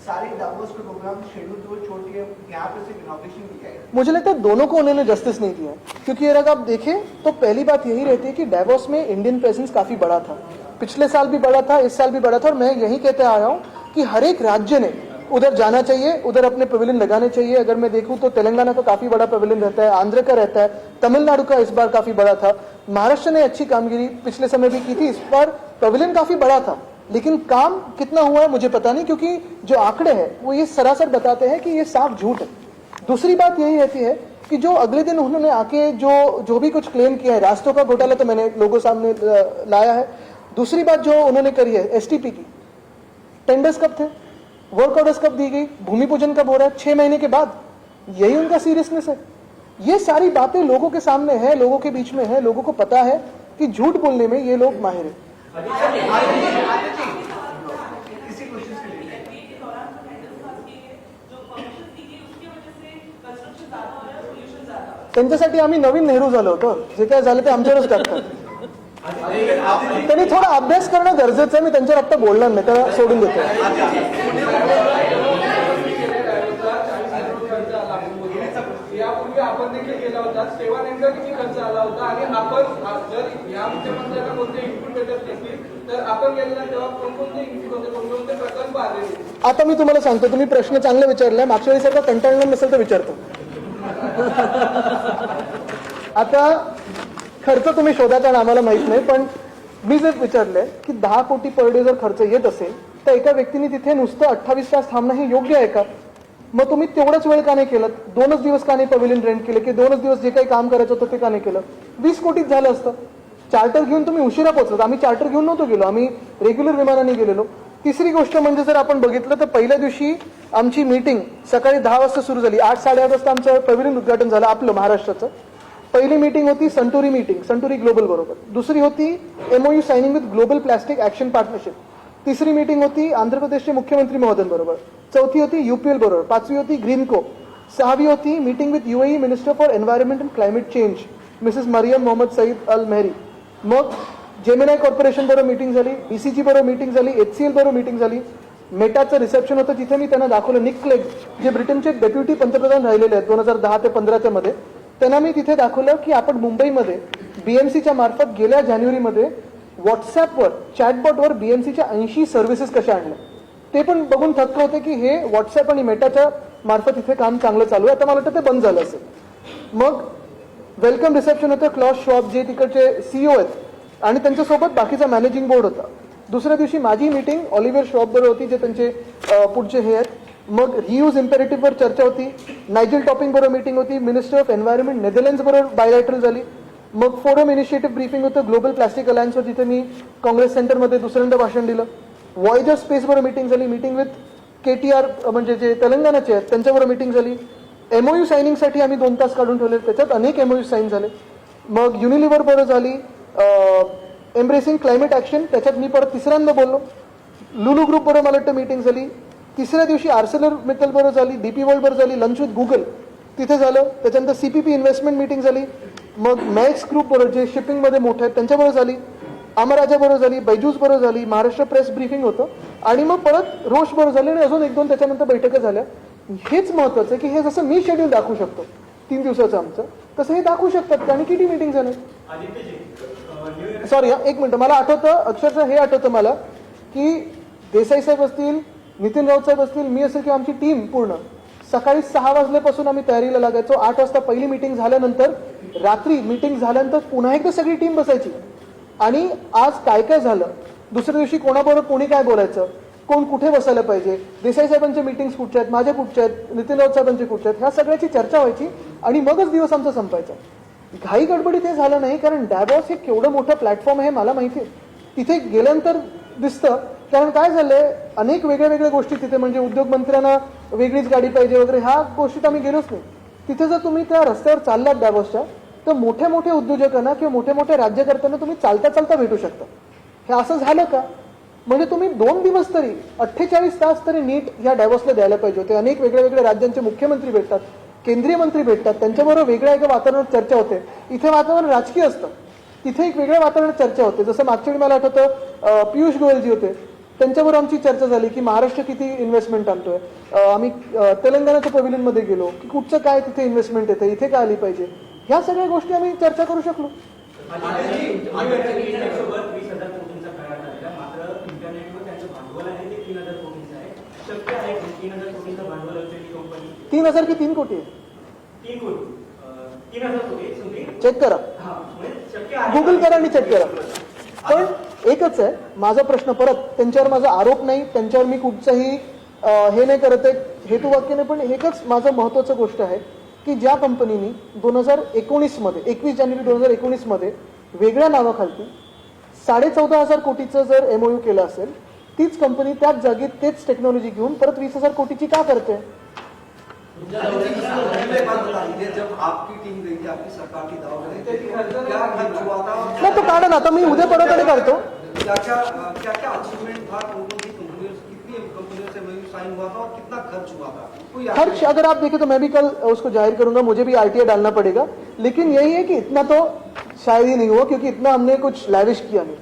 सारे डावोस के प्रोग्राम शेड्यूल जो छोड़ के यहाँ पे सिर्फ इनॉग्रेशन किया है। मुझे लगता है दोनों को उन्होंने जस्टिस नहीं दिया, क्योंकि अगर आप देखें तो पहली बात यही रहती है कि डावोस में इंडियन प्रेजेंस काफी बड़ा था, पिछले साल भी बड़ा था, इस साल भी बड़ा था, और मैं यही कहते आ रहा हूँ कि हर एक राज्य ने उधर जाना चाहिए, उधर अपने पवेलियन लगाने चाहिए। अगर मैं देखूं तो तेलंगाना का काफी बड़ा पवेलियन रहता है, आंध्र का रहता है, तमिलनाडु का इस बार काफी बड़ा था, महाराष्ट्र ने अच्छी कामगिरी पिछले समय भी की थी, इस बार पवेलियन काफी बड़ा था, लेकिन काम कितना हुआ है मुझे पता नहीं, क्योंकि जो आंकड़े हैं वो ये सरासर बताते हैं कि ये साफ झूठ है। दूसरी बात यही रहती है कि जो अगले दिन उन्होंने आके जो भी कुछ क्लेम किया है, रास्तों का घोटाला तो मैंने लोगों सामने लाया है। दूसरी बात जो उन्होंने करी है एसटीपी की, टेंडर्स कब थे, वर्क ऑर्डर्स कब दी गई, भूमि पूजन कब हो रहा है, 6 महीने के बाद, यही उनका सीरियसनेस है। ये सारी बातें लोगों के सामने है, लोगों के बीच में है, लोगों को पता है कि झूठ बोलने में ये लोग माहिर है। इसी क्वेश्चन के लिए त्यांच्यासाठी आम्ही नवीन नेहरू झालो होतो, जे काय झालं ते आमच्यावरच टाकतात। त्यांनी थोडा अभ्यास करणं गरजेचं आहे, मी त्यांच्यावर आता बोलणार नाही, त्याला सोडून देतो। यापूर्वी आपण देखील केला होता, तेव्हा नेमका किती खर्च आला होता, आणि आपण जर या मुख्यमंत्र्यांना कोणते इनपुट भेटत नसतील तर आपण गेलेला तेव्हा कोणकोणते इनपुट होते, कोणकोणते प्रकल्प आले? आता मी तुम्हाला सांगतो, तुम्ही प्रश्न चांगला विचारलाय, मागच्या वेळी सारखा कंटाळणार नसेल तर विचारतो। आता खर्च तुम्ही शोधाचा आणि आम्हाला माहित नाही, पण मी जर विचारलंय की 10 कोटी पर डे जर खर्च येत असेल तर एका व्यक्तीने तिथे नुसतं 28 तास थांबणं हे योग्य आहे का? मग तुम्ही तेवढाच वेळ का नाही केलं, 2च दिवस का नाही पवेलियन रेंट केले, की 2च दिवस जे काही काम करायचं होतं ते का नाही केलं? 20 कोटीत झालं असतं। चार्टर घेऊन तुम्ही उशिरा पोहोचलात, आम्ही चार्टर घेऊन नव्हतो गेलो, आम्ही रेग्युलर विमानाने गेलेलो। तिसरी गोष्ट म्हणजे जर आपण बघितलं तर पहिल्या दिवशी आमची मीटिंग सकाळी 10 वाजता सुरू झाली, 8-8:30 वाजता आमचं पवेलियन उद्घाटन झालं आपलं महाराष्ट्राचं। पहिली मीटिंग होती संटुरी मीटिंग, संटुरी ग्लोबल बरोबर, दुसरी होती MOU signing with global plastic action partnership, तिसरी मीटिंग होती आंध्र प्रदेशचे मुख्यमंत्री महोदयांबरोबर, चौथी होती यूपीएल बरोबर, पाचवी होती ग्रीनको, सहावी होती meeting with UAE minister for environment and climate change Mrs Mariam Mohammed Saeed Al Mheiri. मग जेमिनाय कॉर्पोरेशन बरोबर मीटिंग झाली, बीसीजी बरोबर मीटिंग झाली, एचसीएल बरोबर मीटिंग झाली, मेटाचं रिसेप्शन होतं, तिथे मी त्यांना दाखवलं, निक क्लेग जे ब्रिटनचे डेप्युटी पंतप्रधान राहिलेले आहेत 2010 ते 15 मध्ये, त्यांना मी तिथे दाखवलं की आपण मुंबईमध्ये बीएमसीच्या मार्फत गेल्या जानेवारीमध्ये व्हॉट्सअपवर चॅटबॉटवर बीएमसीच्या 80 सर्व्हिसेस कशा आणल्या, ते पण बघून थक्क होते की हे व्हॉट्सअप आणि मेटाच्या मार्फत इथे काम चांगलं चालू आहे। आता मला वाटतं ते बंद झालं असेल। मग वेलकम रिसेप्शन होतं, क्लॉस शॉप जे तिकडचे सीईओ आहेत आणि त्यांच्यासोबत बाकीचा मॅनेजिंग बोर्ड होता। दुसऱ्या दिवशी माझी मीटिंग ऑलिव्हर शॉप बरोबर होती, जे त्यांचे पुढचे हे आहेत। मग रियूज इम्पेरेटिव्हवर चर्चा होती, नायजेल टॉपिंग बरोबर मीटिंग होती, मिनिस्टर ऑफ एन्व्हायरमेंट नेदरलँड्स बरोबर बायलॅटरल झाली। मग फोरम इनिशिएटिव्ह ब्रीफिंग होतं ग्लोबल प्लास्टिक अलायन्सवर, जिथे मी काँग्रेस सेंटरमध्ये दुसऱ्यांदा भाषण दिलं। वॉयजर स्पेस बरोबर मीटिंग झाली, मीटिंग विथ केटीआर म्हणजे जे तेलंगणाचे आहेत त्यांच्याबरोबर मीटिंग झाली। एमओयू सायनिंगसाठी आम्ही 2 तास काढून ठेवले, त्याच्यात अनेक एमओयू साईन झाले। मग युनिलिव्हर बरोबर झाली, एम्ब्रेसिंग क्लायमेट ऍक्शन, त्याच्यात मी परत तिसऱ्यांदा बोललो। लुलू ग्रुप बरोबर मला वाटतं मीटिंग झाली। तिसऱ्या दिवशी आर्सेलर मित्तल बरोबर झाली, डीपी वर्ल्ड बरोबर झाली, लंच विथ गुगल तिथे झालं। त्याच्यानंतर सीपीपी इन्व्हेस्टमेंट मीटिंग झाली। मग मॅक्स ग्रुप बरोबर जे शिपिंगमध्ये मोठे आहेत त्यांच्याबरोबर झाली। अमराजा बरोबर झाली, बैजूस बरोबर झाली, महाराष्ट्र प्रेस ब्रीफिंग होतं आणि मग परत रोष बरोबर झाले आणि अजून 1-2 त्याच्यानंतर बैठका झाल्या. हेच महत्वाचं आहे की हे जसं मी शेड्यूल दाखवू शकतो 3 दिवसाचं आमचं, तसं हे दाखवू शकतात आणि किती मीटिंग झाल्या. सॉरी एक मिनिट, मला आठवतं अक्षरशः हे आठवतं मला की देसाई साहेब असतील, नितीन राऊत साहेब असतील, मी असेल किंवा आमची टीम पूर्ण सकाळी 6 वाजल्यापासून आम्ही तयारीला लागायचो. 8 वाजता पहिली मीटिंग झाल्यानंतर रात्री मीटिंग झाल्यानंतर पुन्हा एकदा सगळी टीम बसायची आणि आज काय काय झालं, दुसऱ्या दिवशी कोणाबरोबर कोणी काय बोलायचं, कोण कुठे बसायला पाहिजे, देसाई साहेबांच्या मीटिंग्स कुठच्या आहेत, माझ्या कुठच्या आहेत, नितीन राऊत साहेबांचे कुठच्या आहेत, ह्या सगळ्याची चर्चा व्हायची आणि मगच दिवस आमचा संपायचा. घाई गडबडीत हे झालं नाही, कारण डॅबॉस हे केवढं मोठं प्लॅटफॉर्म आहे मला माहिती आहे. तिथे गेल्यानंतर दिसतं, कारण काय झालंय अनेक वेगळ्या वेगळ्या गोष्टी तिथे, म्हणजे उद्योग मंत्र्यांना वेगळीच गाडी पाहिजे वगैरे ह्या गोष्टीत आम्ही गेलोच नाही. तिथे जर तुम्ही त्या रस्त्यावर चाललात डॅबॉसच्या, तर मोठ्या मोठ्या उद्योजकांना किंवा मोठ्या मोठ्या राज्यकर्त्यांना तुम्ही चालता चालता भेटू शकता. हे असं झालं का? म्हणजे तुम्ही 2 दिवस तरी 48 तास तरी नीट ह्या डॅबॉसला द्यायला पाहिजे होते. अनेक वेगळ्या वेगळ्या राज्यांचे मुख्यमंत्री भेटतात, केंद्रीय मंत्री भेटतात, त्यांच्याबरोबर वेगळ्या एका वातावरणात चर्चा होते. इथे वातावरण राजकीय असतं, तिथे एक वेगळ्या वातावरणात चर्चा होते. जसं मागच्या वेळी मला आठवतं पियुष गोयलजी होते, त्यांच्याबरोबर आमची चर्चा झाली की महाराष्ट्र किती इन्व्हेस्टमेंट आणतोय. आम्ही तेलंगणाच्या पॅव्हिलियनमध्ये गेलो की कुठचं काय तिथे इन्व्हेस्टमेंट येते, इथे काय आली पाहिजे, ह्या सगळ्या गोष्टी आम्ही चर्चा करू शकलो. सोबत 20,000 कोटींचा करार झालेला, मात्र इंटरनेटवर त्यांचं भांडवल आहे ते 3,000 कोटींचं आहे. शक्य आहे 3,000 कोटींचं भांडवल असलेली कंपनी 3,000 की 3 कोटी आहे? 3 कोटी 3,000 कोटी सुधी चेक करा, शक्य आहे. गुगल करा आणि चेक करा. पण एकच आहे माझा प्रश्न, परत त्यांच्यावर माझा आरोप नाही, त्यांच्यावर मी कुठचंही हे नाही करत आहे, हेतुवाक्य नाही, पण एकच माझं महत्वाचं गोष्ट आहे की ज्या कंपनीनी 2019 मध्ये 21 जानेवारी 2019 मध्ये वेगळ्या नावाखाली 14,500 कोटीचं जर MOU केलं असेल, तीच कंपनी त्याच जागी तेच टेक्नॉलॉजी घेऊन परत 20,000 कोटीची का करते? जब आपकी टीम गई थी, आपकी सरकार की दाव में क्या खर्च हुआ था? नाही तो काढा ना, आता मी उद्या परत काढतो. क्या क्या अचीवमेंट था, कौन सी कंपनियों, कितनी कंपनियों से MOU साइन हुआ था और कितना खर्च हुआ था? कोई खर्च अगर आप देखें तो मैं भी कल उसको जाहिर करूंगा, मुझे भी RTA डालना पड़ेगा, लेकिन यही है कि इतना तो शायद ही नहीं हुआ क्योंकि इतना हमने कुछ लैविश किया नहीं.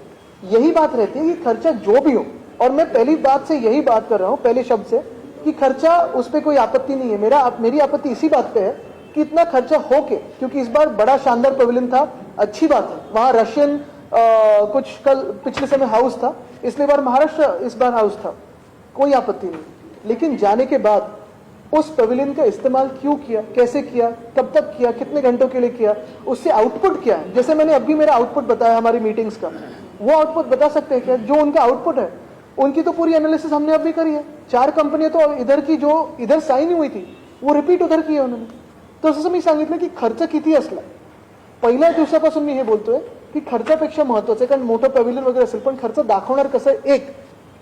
यही बात रहती है कि खर्चा जो भी हो, और मैं पहली बात से यही बात कर रहा हूँ, पहले शब्द से, कि खर्चा उस पर कोई आपत्ति नहीं है. मेरी आपत्ति इसी बात पे है कि इतना खर्चा हो के, क्योंकि इस बार बड़ा शानदार पवेलियन था, अच्छी बात है, वहां रशियन कुछ कल पिछले समय हाउस था, इसलिए बार महाराष्ट्र इस बार हाउस था, कोई आपत्ति नहीं. लेकिन जाने के बाद उस पवेलियन का इस्तेमाल क्यों किया, कैसे किया, कब तक किया, कितने घंटों के लिए किया, उससे आउटपुट क्या है? जैसे मैंने अभी मेरा आउटपुट बताया हमारी मीटिंग्स का, वो आउटपुट बता सकते हैं क्या? जो उनका आउटपुट है उनकी तो पूरी एनालिसिस हमने अभी करी है. 4 कंपनियां तो इधर की जो इधर साइन हुई थी वो रिपीट उधर की है उन्होंने. तसं मी सांगितलं की खर्च किती असला, पहिल्या दिवसापासून मी हे बोलतोय की खर्चापेक्षा महत्वाचं आहे, कारण मोठं पॅव्हिलियन वगैरे असेल, पण खर्च दाखवणार कसं? एक,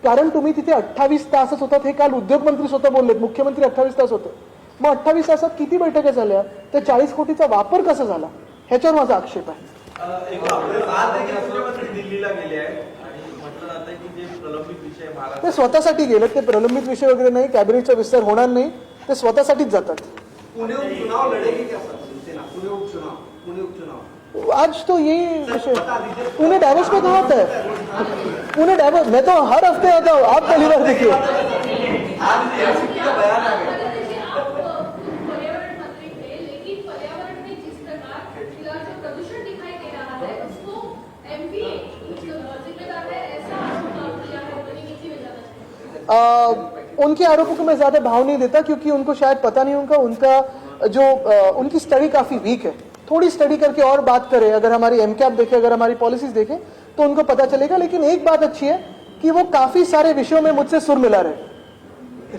कारण तुम्ही तिथे 28 तासच होतात, हे काल उद्योगमंत्री स्वतः बोललेत, मुख्यमंत्री 28 तास होते. मग 28 तासात किती बैठका झाल्या, त्या 40 कोटीचा वापर कसा झाला, ह्याच्यावर माझा आक्षेप आहे. आज देखील मुख्यमंत्री दिल्लीला गेले आहेत आणि म्हटलं जातं की जे प्रलंबित विषय महाराष्ट्र ते स्वतःसाठी गेलेत, ते प्रलंबित विषय वगैरे नाही, कॅबिनेटचा विस्तार होणार नाही, ते स्वतःसाठीच जातात. पुणे उपचुनाव लड़ेगी क्या सर शिवसेना? पुणे उपचुनाव आज तो यही विषय, पुणे डैवोस में कहाँ होता है? पुणे डैवोस, मैं तो हर हफ्ते आता हूँ, आप पहली बार देखिए. आज एनसीपी का बयान आ गया. पर्यावरण मंत्री थे, लेकिन पर्यावरण में जिस प्रकार जो प्रदूषण दिखाई दे रहा है उसको MP जिम्मेदार है, ऐसा आरोप किया है. उनके आरोपों को मैं ज्यादा भाव नहीं देता, क्योंकि उनको शायद पता नहीं उनका जो उनकी स्टडी काफी वीक है. थोड़ी स्टडी करके और बात करें, अगर हमारी MCAP देखे, अगर हमारी पॉलिसीज देखें तो उनको पता चलेगा. लेकिन एक बात अच्छी है कि वो काफी सारे विषयों में मुझसे सुर मिला रहे.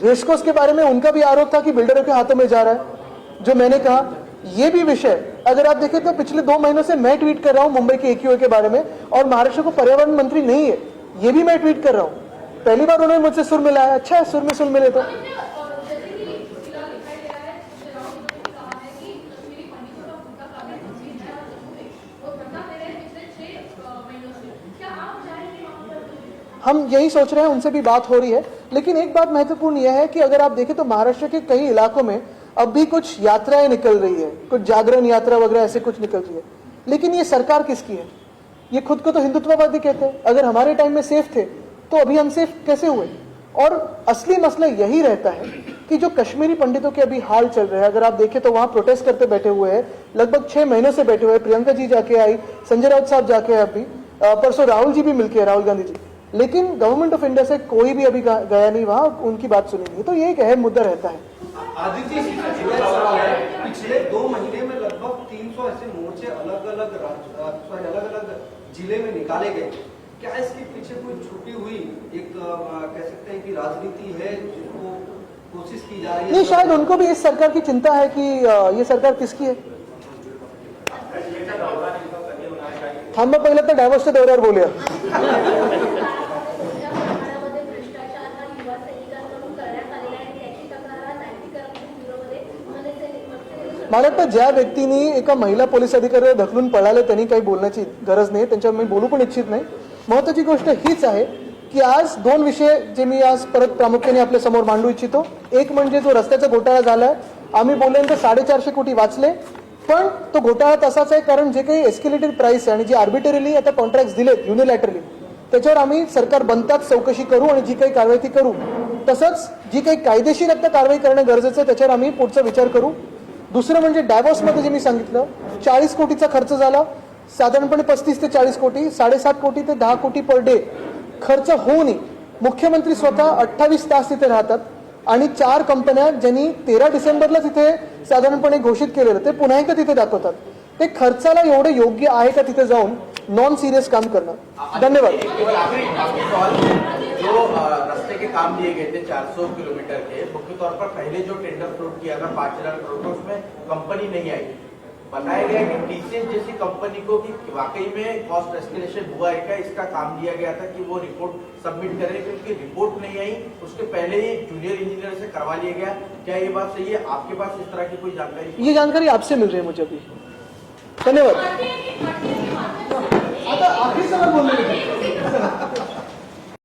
रेसकोर्स के बारे में उनका भी आरोप था कि बिल्डरों के हाथों में जा रहा है, जो मैंने कहा. ये भी विषय अगर आप देखें तो पिछले 2 महीनों से मैं ट्वीट कर रहा हूं मुंबई के AQI के बारे में, और महाराष्ट्र को पर्यावरण मंत्री नहीं है, ये भी मैं ट्वीट कर रहा हूं. पहली बार उन्होंने मुझसे सुर मिलाया, अच्छा है, सुर में सुर मिले तो. हम यही सोच रहे हैं, उनसे भी बात हो रही है. लेकिन एक बात महत्वपूर्ण यह है कि अगर आप देखें तो महाराष्ट्र के कई इलाकों में अब भी कुछ यात्राएं निकल रही है, कुछ जागरण यात्रा वगैरह ऐसे कुछ निकल रही है. लेकिन ये सरकार किसकी है? ये खुद को तो हिंदुत्ववादी कहते हैं। अगर हमारे टाइम में सेफ थे तो अभी अनसेफ कैसे हुए? और असली मसला यही रहता है कि जो कश्मीरी पंडितों के अभी हाल चल रहे हैं, अगर आप देखें तो वहां प्रोटेस्ट करते बैठे हुए हैं, लगभग 6 महीनों से बैठे हुए हैं। प्रियंका जी जाके आई, संजय राउत साहब जाके आए, अभी परसों राहुल जी भी मिलके आए, राहुल गांधी जी, लेकिन गवर्नमेंट ऑफ इंडिया से कोई भी अभी गया नहीं वहां, उनकी बात सुनी नहीं। तो ये एक अहम मुद्दा रहता है। आदित्य सिंह का जुड़ा सवाल है, पिछले 2 महीने में लगभग 300 ऐसे मोर्चे अलग अलग जिले में निकाले गए। क्या इसके पीछे कोई छुपी हुई एक कह सकते हैं कि राजनीति है जिसको कोशिश की जा रही है? नहीं, शायद उनको भी इस सरकार की चिंता है कि ये सरकार किसकी है। थांबा, पहिलं तर डायव्हर्सच्या दौऱ्यावर बोलूया। महारामध्ये भ्रष्टाचार हा युवा सैनिकांकडून करण्यात आलेला आहे त्याची तक्रार आज अँटी करप्शन ब्युरोमध्ये मला वाटतं ज्या व्यक्तींनी एका महिला पोलीस अधिकाऱ्याला ढकलून पळाले त्यांनी काही बोलण्याची गरज नाही, त्यांच्यावर मी बोलू पण इच्छित नाही। महत्त्वाची गोष्ट हीच आहे की आज 2 विषय जे मी आज परत प्रामुख्याने आपल्या समोर मांडू इच्छितो। एक म्हणजे जो रस्त्याचा घोटाळा झालाय, आम्ही बोलल्यानंतर 450 कोटी वाचले, पण तो घोटाळा तसाच आहे कारण जे काही एस्केलेटेड प्राइस आहे आणि जे आर्बिटरीली आता कॉन्ट्रॅक्ट्स दिलेत युनिलॅटरली, त्याच्यावर आम्ही सरकार बनताच चौकशी करू आणि जी काही कारवाई ती करू। तसंच जी काही कायदेशीर आता कारवाई करणं गरजेचं आहे त्याच्यावर आम्ही पुढचा विचार करू। दुसरं म्हणजे डायव्होर्समध्ये जे मी सांगितलं 40 कोटीचा खर्च झाला, साधारणपणे 35 ते 40 कोटी, 7.5 कोटी ते 10 कोटी पर डे खर्च होऊनही मुख्यमंत्री स्वतः 28 तास तिथे राहतात आणि 4 कंपन्या ज्यांनी 13 डिसेंबरला तिथे साधारणपणे घोषित केलेलं ते पुन्हा एकदा तिथे दाखवतात। ते खर्चाला एवढं योग्य आहे का तिथे जाऊन नॉन सिरियस काम करणं? धन्यवाद। केवल आखिरी सवाल, जो रास्ते के काम दिए गए थे 400 किलोमीटर के, मुख्य तौर पर पहले जो टेंडर फ्लोट किया था 5,00,000 करोड़ का, उसमें कंपनी नहीं आई। बताया गया कि टीसीएस जैसी कंपनी को कि वाकई में कॉस्ट एस्केलेशन हुआ है क्या, इसका काम दिया गया था कि वो रिपोर्ट सबमिट करें, क्योंकि रिपोर्ट नहीं आई उसके पहले ही जूनियर इंजीनियर से करवा लिया गया। क्या ये बात सही है? आपके पास इस तरह की कोई जानकारी? ये जानकारी आपसे मिल रही है मुझे अभी। धन्यवाद। आता आखिरी सवाल बोलने